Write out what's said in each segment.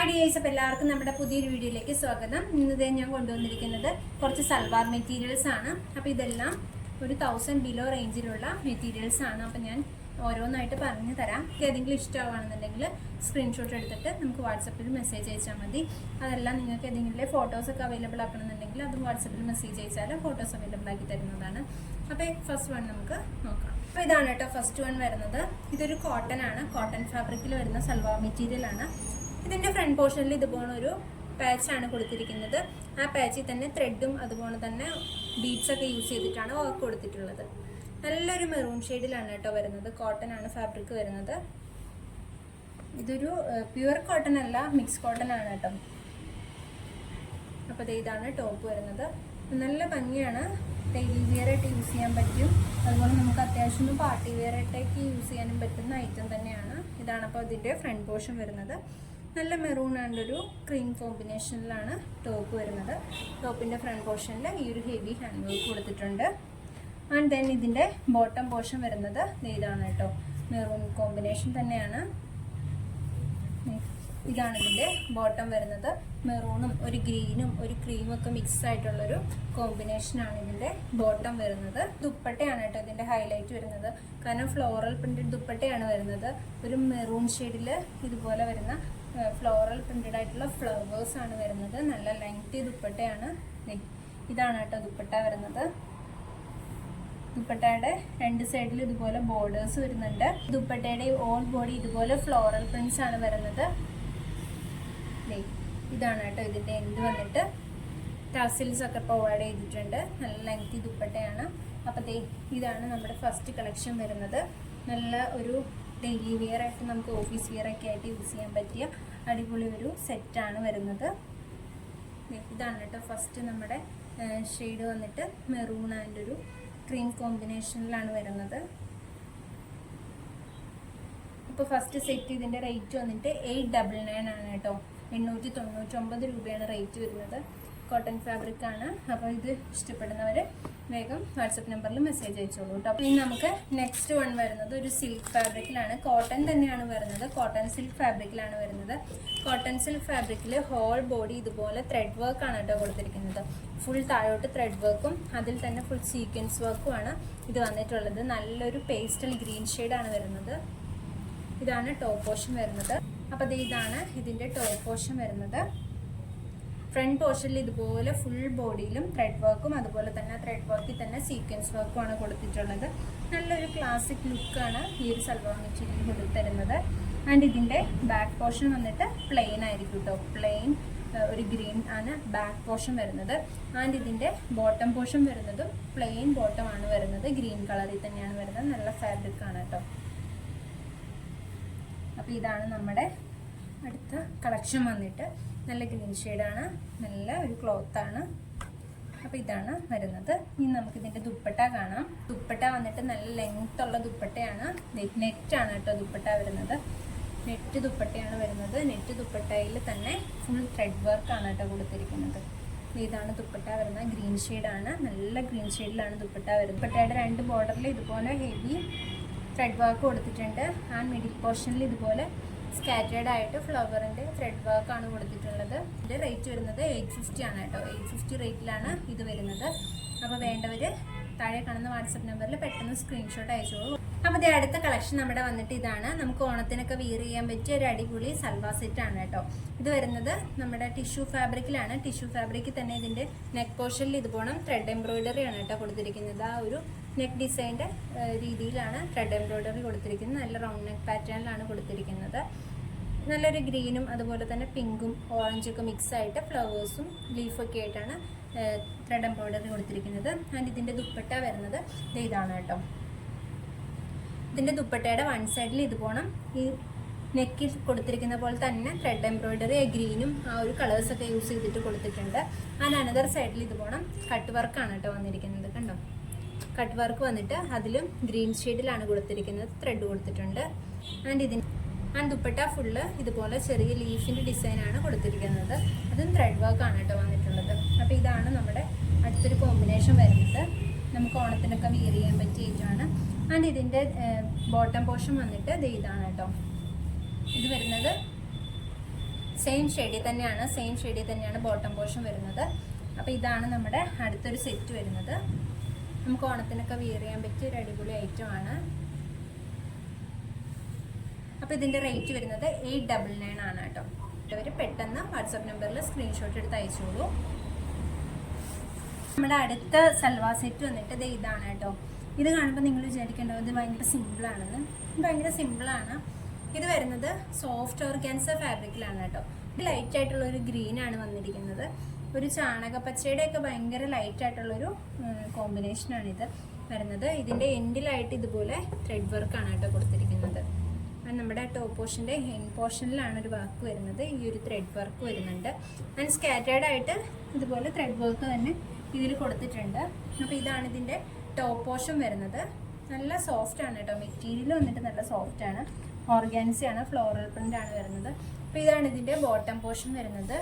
Hi dears, അപ്പോൾ എല്ലാവർക്കും നമ്മുടെ പുതിയൊരു വീഡിയോയിലേക്ക് സ്വാഗതം. ഇന്നത്തെ ഞാൻ കൊണ്ടുവന്നിരിക്കുന്നത് കുറച്ച് സൽവാർ മെറ്റീരിയൽസ് ആണ്. അപ്പോൾ ഇതെല്ലാം ഒരു 1000 ബിലോ റേഞ്ചിലുള്ള മെറ്റീരിയൽസ് ആണ്. അപ്പോൾ ഞാൻ ഓരോന്നായിട്ട് പറഞ്ഞു തരാം. ഏതെങ്കിലും ഇഷ്ടമാണെന്നുണ്ടെങ്കിൽ സ്ക്രീൻഷോട്ട് എടുത്തിട്ട് നമുക്ക് വാട്സപ്പിൽ മെസ്സേജ് അയച്ചാൽ മതി. അതെല്ലാം നിങ്ങൾക്ക് ഏതെങ്കിലും ഫോട്ടോസൊക്കെ അവൈലബിൾ ആക്കണമെന്നുണ്ടെങ്കിൽ അതും വാട്സപ്പിൽ മെസ്സേജ് അയച്ചാൽ ഫോട്ടോസ് അവൈലബിൾ ആക്കി തരുന്നതാണ്. അപ്പോൾ ഫസ്റ്റ് വൺ നമുക്ക് നോക്കാം. അപ്പോൾ ഇതാണ് കേട്ടോ ഫസ്റ്റ് വൺ വരുന്നത്. ഇതൊരു കോട്ടൺ ആണ്, കോട്ടൺ ഫാബ്രിക്കിൽ വരുന്ന സൽവാർ മെറ്റീരിയൽ ആണ്. ഇതിൻ്റെ ഫ്രണ്ട് പോർഷനിൽ ഇതുപോലെ ഒരു പാച്ചാണ് കൊടുത്തിരിക്കുന്നത്. ആ പാച്ചിൽ തന്നെ ത്രെഡും അതുപോലെ തന്നെ ബീഡ്സൊക്കെ യൂസ് ചെയ്തിട്ടാണ് വർക്ക് കൊടുത്തിട്ടുള്ളത്. നല്ലൊരു മെറൂൺ ഷെയ്ഡിലാണ് കേട്ടോ വരുന്നത്. കോട്ടൺ ആണ് ഫാബ്രിക് വരുന്നത്. ഇതൊരു പ്യുവർ കോട്ടൺ അല്ല, മിക്സ് കോട്ടൺ ആണ് കേട്ടോ. അപ്പോൾ ഇതാണ് ടോപ്പ് വരുന്നത്. നല്ല ഭംഗിയാണ്, ഡെയിലി വെയർ ആയിട്ട് യൂസ് ചെയ്യാൻ പറ്റും. അതുപോലെ നമുക്ക് അത്യാവശ്യം പാർട്ടി വെയർ ആയിട്ടൊക്കെ യൂസ് ചെയ്യാനും പറ്റുന്ന ഐറ്റം തന്നെയാണ്. ഇതാണ് അപ്പോൾ ഇതിൻ്റെ ഫ്രണ്ട് പോർഷൻ വരുന്നത്. നല്ല മെറൂൺ ആൻഡ് ഒരു ക്രീം കോമ്പിനേഷനിലാണ് ടോപ്പ് വരുന്നത്. ടോപ്പിൻ്റെ ഫ്രണ്ട് പോർഷനിൽ ഈ ഒരു ഹെവി ഹാൻഡ് വർക്ക് കൊടുത്തിട്ടുണ്ട്. ആൻഡ് ദെൻ ഇതിൻ്റെ ബോട്ടം പോർഷൻ വരുന്നത് ഇതാണ് കേട്ടോ, മെറൂൺ കോമ്പിനേഷൻ തന്നെയാണ്. ഇതാണ് ഇതിൻ്റെ ബോട്ടം വരുന്നത്. മെറൂണും ഒരു ഗ്രീനും ഒരു ക്രീമും ഒക്കെ മിക്സ് ആയിട്ടുള്ളൊരു കോമ്പിനേഷനാണ് ഇതിൻ്റെ ബോട്ടം വരുന്നത്. ദുപ്പട്ടയാണ് കേട്ടോ ഇതിൻ്റെ ഹൈലൈറ്റ് വരുന്നത്. കാരണം ഫ്ലോറൽ പ്രിൻറ്റഡ് ദുപ്പട്ടയാണ് വരുന്നത്. ഒരു മെറൂൺ ഷെയ്ഡിൽ ഇതുപോലെ വരുന്ന ഫ്ലോറൽ പ്രിൻറ്റഡ് ആയിട്ടുള്ള ഫ്ലവേഴ്സ് ആണ് വരുന്നത്. നല്ല ലെങ്തി ദുപ്പട്ടയാണ്. ഇതാണ് കേട്ടോ ദുപ്പട്ട വരുന്നത്. ദുപ്പട്ടയുടെ രണ്ട് സൈഡിൽ ഇതുപോലെ ബോർഡേഴ്സ് വരുന്നുണ്ട്. ദുപ്പട്ടയുടെ ഓൾ ബോഡി ഇതുപോലെ ഫ്ലോറൽ പ്രിന്റ്സ് ആണ് വരുന്നത്. ഇതാണ് കേട്ടോ ഇതിൻ്റെ എൻഡ് വന്നിട്ട് ടാസിൽസ് ഒക്കെ പ്രൊവൈഡ് ചെയ്തിട്ടുണ്ട്. നല്ല ലെങ്തി ദുപ്പട്ടയാണ്. അപ്പോൾ ഇതാണ് നമ്മുടെ ഫസ്റ്റ് കളക്ഷൻ വരുന്നത്. നല്ല ഒരു ഡെയിലി വെയർ ആയിട്ട് നമുക്ക് ഓഫീസ് വെയർ ഒക്കെ ആയിട്ട് യൂസ് ചെയ്യാൻ പറ്റിയ അടിപൊളി ഒരു സെറ്റാണ് വരുന്നത്. ഇതാണ് കേട്ടോ ഫസ്റ്റ് നമ്മുടെ ഷെയ്ഡ് വന്നിട്ട് മെറൂൺ ആൻഡ് ഒരു ക്രീം കോമ്പിനേഷനിലാണ് വരുന്നത്. ഇപ്പോൾ ഫസ്റ്റ് സെറ്റ് ഇതിൻ്റെ റേറ്റ് വന്നിട്ട് 899 ആണ് കേട്ടോ. 899 രൂപയാണ് റേറ്റ് വരുന്നത്. കോട്ടൺ ഫാബ്രിക് ആണ്. അപ്പോൾ ഇത് ഇഷ്ടപ്പെടുന്നവർ വേഗം വാട്സപ്പ് നമ്പറിൽ മെസ്സേജ് അയച്ചോളൂ കേട്ടോ. അപ്പോൾ ഇനി നമുക്ക് നെക്സ്റ്റ് വൺ വരുന്നത് ഒരു സിൽക്ക് ഫാബ്രിക്കിലാണ്. കോട്ടൺ തന്നെയാണ് വരുന്നത്. കോട്ടൺ സിൽക്ക് ഫാബ്രിക്കിലാണ് വരുന്നത്. കോട്ടൺ സിൽക്ക് ഫാബ്രിക്കിൽ ഹോൾ ബോഡി ഇതുപോലെ ത്രെഡ് വർക്കാണ് കേട്ടോ കൊടുത്തിരിക്കുന്നത്. ഫുൾ താഴോട്ട് ത്രെഡ് വർക്കും അതിൽ തന്നെ ഫുൾ സീക്വൻസ് വർക്കുമാണ് ഇത് വന്നിട്ടുള്ളത്. നല്ലൊരു പേസ്റ്റൽ ഗ്രീൻ ഷെയ്ഡാണ് വരുന്നത്. ഇതാണ് ടോപ്പ് പോർഷൻ വരുന്നത്. അപ്പോൾ ഇതാണ് ഇതിൻ്റെ ടോപ്പ് പോർഷൻ വരുന്നത്. ഫ്രണ്ട് പോർഷനിൽ ഇതുപോലെ ഫുൾ ബോഡിയിലും ത്രെഡ് വർക്കും അതുപോലെ തന്നെ ത്രെഡ് വർക്കിൽ തന്നെ സീക്വൻസ് വർക്കുമാണ് കൊടുത്തിട്ടുള്ളത്. നല്ലൊരു ക്ലാസിക് ലുക്കാണ് ഈ ഒരു സൽവാർ മെറ്റീരിയൽ കൊടുത്തരുന്നത്. ആൻഡ് ഇതിൻ്റെ ബാക്ക് പോർഷൻ വന്നിട്ട് പ്ലെയിൻ ആയിരിക്കും കേട്ടോ. പ്ലെയിൻ ഒരു ഗ്രീൻ ആണ് ബാക്ക് പോർഷൻ വരുന്നത്. ആൻഡ് ഇതിൻ്റെ ബോട്ടം പോർഷൻ വരുന്നതും പ്ലെയിൻ ബോട്ടം ആണ് വരുന്നത്. ഗ്രീൻ കളറിൽ തന്നെയാണ് വരുന്നത്. നല്ല ഫാബ്രിക് ആണ് കേട്ടോ. അപ്പോൾ ഇതാണ് നമ്മുടെ അടുത്ത കളക്ഷൻ വന്നിട്ട് നല്ല ഗ്രീൻ ഷെയ്ഡാണ്, നല്ല ഒരു ക്ലോത്താണ്. അപ്പോൾ ഇതാണ് വരുന്നത്. ഇനി നമുക്കിതിൻ്റെ ദുപ്പട്ട കാണാം. ദുപ്പട്ട വന്നിട്ട് നല്ല ലെങ്ത് ഉള്ള ദുപ്പട്ടയാണ്. നെറ്റാണ് കേട്ടോ ദുപ്പട്ട വരുന്നത്. നെറ്റ് ദുപ്പട്ടയാണ് വരുന്നത്. നെറ്റ് ദുപ്പട്ടയിൽ തന്നെ ഫുൾ ത്രെഡ് വർക്കാണ് കേട്ടോ കൊടുത്തിരിക്കുന്നത്. ഇതാണ് ദുപ്പട്ട വരുന്നത്. ഗ്രീൻ ഷെയ്ഡാണ്, നല്ല ഗ്രീൻ ഷെയ്ഡിലാണ് ദുപ്പട്ട വരുന്നത്. ദുപ്പട്ടയുടെ രണ്ട് ബോർഡറിൽ ഇതുപോലെ ഹെവി ത്രെഡ് വർക്ക് കൊടുത്തിട്ടുണ്ട്. ആൻഡ് മിഡിൽ പോർഷനിൽ ഇതുപോലെ സ്കാറ്റേർഡ് ആയിട്ട് ഫ്ലവറിൻ്റെ ത്രെഡ് വർക്കാണ് കൊടുത്തിട്ടുള്ളത്. ഇതിൻ്റെ റേറ്റ് വരുന്നത് 850 ആണ് കേട്ടോ. 850 റേറ്റിലാണ് ഇത് വരുന്നത്. അപ്പോൾ വേണ്ടവർ താഴെ കാണുന്ന വാട്സപ്പ് നമ്പറിൽ പെട്ടെന്ന് സ്ക്രീൻഷോട്ട് അയച്ചോളൂ. അപ്പോൾ ഇത് അടുത്ത കളക്ഷൻ നമ്മുടെ വന്നിട്ട് ഇതാണ്. നമുക്ക് ഓണത്തിനൊക്കെ വിയർ ചെയ്യാൻ പറ്റിയ ഒരു അടിപൊളി സൽവാർ സെറ്റാണ് കേട്ടോ. ഇത് വരുന്നത് നമ്മുടെ ടിഷ്യൂ ഫാബ്രിക്കിലാണ്. ടിഷ്യൂ ഫാബ്രിക്കിൽ തന്നെ ഇതിൻ്റെ നെക്ക് പോർഷനിൽ ഇതുപോലെ ത്രെഡ് എംബ്രോയിഡറി ആണ് കേട്ടോ കൊടുത്തിരിക്കുന്നത്. ആ ഒരു നെക്ക് ഡിസൈൻ്റെ രീതിയിലാണ് ത്രെഡ് എംബ്രോയിഡറി കൊടുത്തിരിക്കുന്നത്. നല്ല റൗണ്ട് നെക്ക് പാറ്റേണിലാണ് കൊടുത്തിരിക്കുന്നത്. നല്ലൊരു ഗ്രീനും അതുപോലെ തന്നെ പിങ്കും ഓറഞ്ചൊക്കെ മിക്സ് ആയിട്ട് ഫ്ലവേഴ്സും ലീഫൊക്കെ ആയിട്ടാണ് ത്രെഡ് എംബ്രോയിഡറി കൊടുത്തിരിക്കുന്നത്. ആൻഡ് ഇതിൻ്റെ ദുപ്പട്ട വരുന്നത് ഇതാണ് കേട്ടോ. ഇതിൻ്റെ ദുപ്പട്ടയുടെ വൺ സൈഡിൽ ഇതുപോലെ ഈ നെക്കിൽ കൊടുത്തിരിക്കുന്ന പോലെ തന്നെ ത്രെഡ് എംബ്രോയിഡറി ഗ്രീനും ആ ഒരു കളേഴ്സൊക്കെ യൂസ് ചെയ്തിട്ട് കൊടുത്തിട്ടുണ്ട്. ആൻഡ് അനദർ സൈഡിൽ ഇതുപോലെ കട്ട് വർക്കാണ് കേട്ടോ വന്നിരിക്കുന്നത്. കണ്ടോ, കട്ട് വർക്ക് വന്നിട്ട് അതിലും ഗ്രീൻ ഷെയ്ഡിലാണ് കൊടുത്തിരിക്കുന്നത്. ത്രെഡ് കൊടുത്തിട്ടുണ്ട്. ആൻഡ് ദുപ്പട്ട ഫുള്ള് ഇതുപോലെ ചെറിയ ലീഫിൻ്റെ ഡിസൈനാണ് കൊടുത്തിരിക്കുന്നത്. അതും ത്രെഡ് വർക്കാണ് കേട്ടോ വന്നിട്ടുള്ളത്. അപ്പോൾ ഇതാണ് നമ്മുടെ അടുത്തൊരു കോമ്പിനേഷൻ വരുന്നത്. നമുക്ക് ഓണത്തിനൊക്കെ വിയർ ചെയ്യാൻ പറ്റിയ ഐറ്റമാണ്. ആൻഡ് ഇതിൻ്റെ ബോട്ടം പോർഷൻ വന്നിട്ട് ഇതാണ് കേട്ടോ. ഇത് വരുന്നത് സെയിം ഷെയ്ഡിൽ തന്നെയാണ് ബോട്ടം പോർഷൻ വരുന്നത്. അപ്പോൾ ഇതാണ് നമ്മുടെ അടുത്തൊരു സെറ്റ് വരുന്നത്. നമുക്ക് ഓണത്തിനൊക്കെ വിയർ ചെയ്യാൻ പറ്റിയ ഒരു അടിപൊളി ഐറ്റമാണ്. അപ്പോൾ ഇതിൻ്റെ റേറ്റ് വരുന്നത് 899 ആണ് കേട്ടോ. ഇവർ പെട്ടെന്ന് വാട്സാപ്പ് നമ്പറിൽ സ്ക്രീൻഷോട്ട് എടുത്ത് അയച്ചോളൂ. നമ്മുടെ അടുത്ത സൽവാർ സെറ്റ് വന്നിട്ട് ഇത് ഇതാണ് കേട്ടോ. ഇത് കാണുമ്പോൾ നിങ്ങൾ വിചാരിക്കേണ്ടത് ഇത് ഭയങ്കര സിമ്പിളാണെന്ന്. ഭയങ്കര സിമ്പിളാണ്. ഇത് വരുന്നത് സോഫ്റ്റ് ഓർഗാൻസ ഫാബ്രിക്കിലാണ് കേട്ടോ. ഇത് ലൈറ്റ് ആയിട്ടുള്ളൊരു ഗ്രീനാണ് വന്നിരിക്കുന്നത്. ഒരു ചാണകപ്പച്ചയുടെയൊക്കെ ഭയങ്കര ലൈറ്റ് ആയിട്ടുള്ളൊരു കോമ്പിനേഷനാണിത് വരുന്നത്. ഇതിൻ്റെ എൻഡിലായിട്ട് ഇതുപോലെ ത്രെഡ് വർക്കാണ് കേട്ടോ കൊടുത്തിരിക്കുന്നത്. നമ്മുടെ ടോപ്പ് പോർഷൻ്റെ ഹെൻ പോർഷനിലാണ് ഒരു വർക്ക് വരുന്നത്. ഈ ഒരു ത്രെഡ് വർക്ക് വരുന്നുണ്ട്. ആൻഡ് സ്കാറ്റേർഡ് ആയിട്ട് ഇതുപോലെ ത്രെഡ് വർക്ക് തന്നെ ഇതിൽ കൊടുത്തിട്ടുണ്ട്. അപ്പോൾ ഇതാണ് ഇതിൻ്റെ ടോപ്പ് പോർഷൻ വരുന്നത്. നല്ല സോഫ്റ്റ് ആണ് കേട്ടോ. മെറ്റീരിയൽ വന്നിട്ട് നല്ല സോഫ്റ്റ് ആണ്. ഓർഗാൻസയാണ്, ഫ്ലോറൽ പ്രിൻ്റ് ആണ് വരുന്നത്. അപ്പോൾ ഇതാണ് ഇതിൻ്റെ ബോട്ടം പോർഷൻ വരുന്നത്.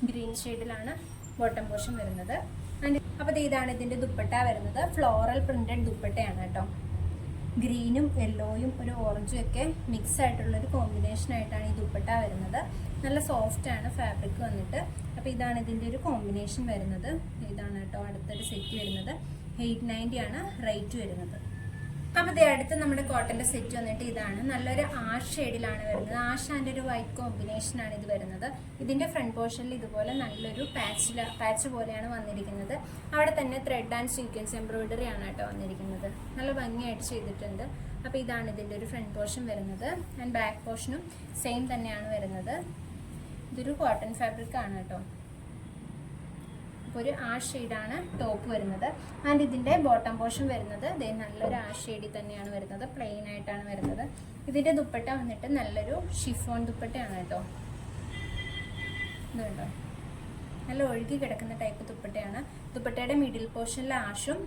ഗ്രീൻ ഷെയ്ഡിലാണ് ബോട്ടം പോർഷൻ വരുന്നത്. ആൻഡ് അപ്പോൾ ഇതാണ് ഇതിൻ്റെ ദുപ്പട്ട വരുന്നത്. ഫ്ലോറൽ പ്രിൻറ്റഡ് ദുപ്പട്ടയാണ് കേട്ടോ. ഗ്രീനും യെല്ലോയും ഒരു ഓറഞ്ചും ഒക്കെ മിക്സ് ആയിട്ടുള്ളൊരു കോമ്പിനേഷനായിട്ടാണ് ഈ ദുപ്പട്ട വരുന്നത്. നല്ല സോഫ്റ്റ് ആണ് ഫാബ്രിക് വന്നിട്ട്. അപ്പോൾ ഇതാണ് ഇതിൻ്റെ ഒരു കോമ്പിനേഷൻ വരുന്നത്. ഇതാണ് കേട്ടോ അടുത്തൊരു സെറ്റ് വരുന്നത്. 890 ആണ് റേറ്റ് വരുന്നത്. അപ്പോൾ ഇത് അടുത്ത് നമ്മുടെ കോട്ടൻ്റെ സെറ്റ് വന്നിട്ട് ഇതാണ്. നല്ലൊരു ആഷ് ഷെയ്ഡിലാണ് വരുന്നത്. ആഷ് ആൻഡ് ഒരു വൈറ്റ് കോമ്പിനേഷനാണ് ഇത് വരുന്നത്. ഇതിൻ്റെ ഫ്രണ്ട് പോർഷനിൽ ഇതുപോലെ നല്ലൊരു പാച്ച് പോലെയാണ് വന്നിരിക്കുന്നത്. അവിടെ തന്നെ ത്രെഡ് ആൻഡ് സീക്വൻസ് എംബ്രോയിഡറി ആണ് കേട്ടോ വന്നിരിക്കുന്നത്. നല്ല ഭംഗിയായിട്ട് ചെയ്തിട്ടുണ്ട്. അപ്പോൾ ഇതാണ് ഇതിൻ്റെ ഒരു ഫ്രണ്ട് പോർഷൻ വരുന്നത്. ആൻഡ് ബാക്ക് പോർഷനും സെയിം തന്നെയാണ് വരുന്നത്. ഇതൊരു കോട്ടൺ ഫാബ്രിക് ആണ് കേട്ടോ. ഒരു ആഷ് ഷെയ്ഡാണ് ടോപ്പ് വരുന്നത്. ആൻഡ് ഇതിൻ്റെ ബോട്ടം പോർഷൻ വരുന്നത് നല്ലൊരു ആഷ് ഷെയ്ഡിൽ തന്നെയാണ് വരുന്നത്. പ്ലെയിൻ ആയിട്ടാണ് വരുന്നത്. ഇതിൻ്റെ ദുപ്പട്ട വന്നിട്ട് നല്ലൊരു ഷിഫോൺ ദുപ്പട്ടയാണ് കേട്ടോ. ഇതുണ്ടോ, നല്ല ഒഴുകി കിടക്കുന്ന ടൈപ്പ് ദുപ്പട്ടയാണ്. ദുപ്പട്ടയുടെ മിഡിൽ പോർഷനിൽ ആഷും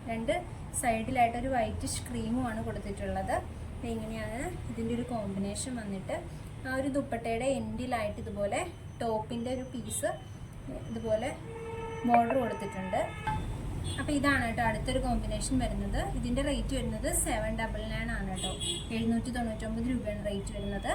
രണ്ട് സൈഡിലായിട്ടൊരു വൈറ്റിഷ് ക്രീമുമാണ് കൊടുത്തിട്ടുള്ളത്. ഇങ്ങനെയാണ് ഇതിൻ്റെ ഒരു കോമ്പിനേഷൻ വന്നിട്ട്. ആ ഒരു ദുപ്പട്ടയുടെ എൻഡിലായിട്ട് ഇതുപോലെ ടോപ്പിൻ്റെ ഒരു പീസ് ഇതുപോലെ ബോർഡർ കൊടുത്തിട്ടുണ്ട്. അപ്പോൾ ഇതാണ് കേട്ടോ അടുത്തൊരു കോമ്പിനേഷൻ വരുന്നത്. ഇതിൻ്റെ റേറ്റ് വരുന്നത് 799 ആണ് കേട്ടോ. 799 രൂപയാണ് റേറ്റ് വരുന്നത്.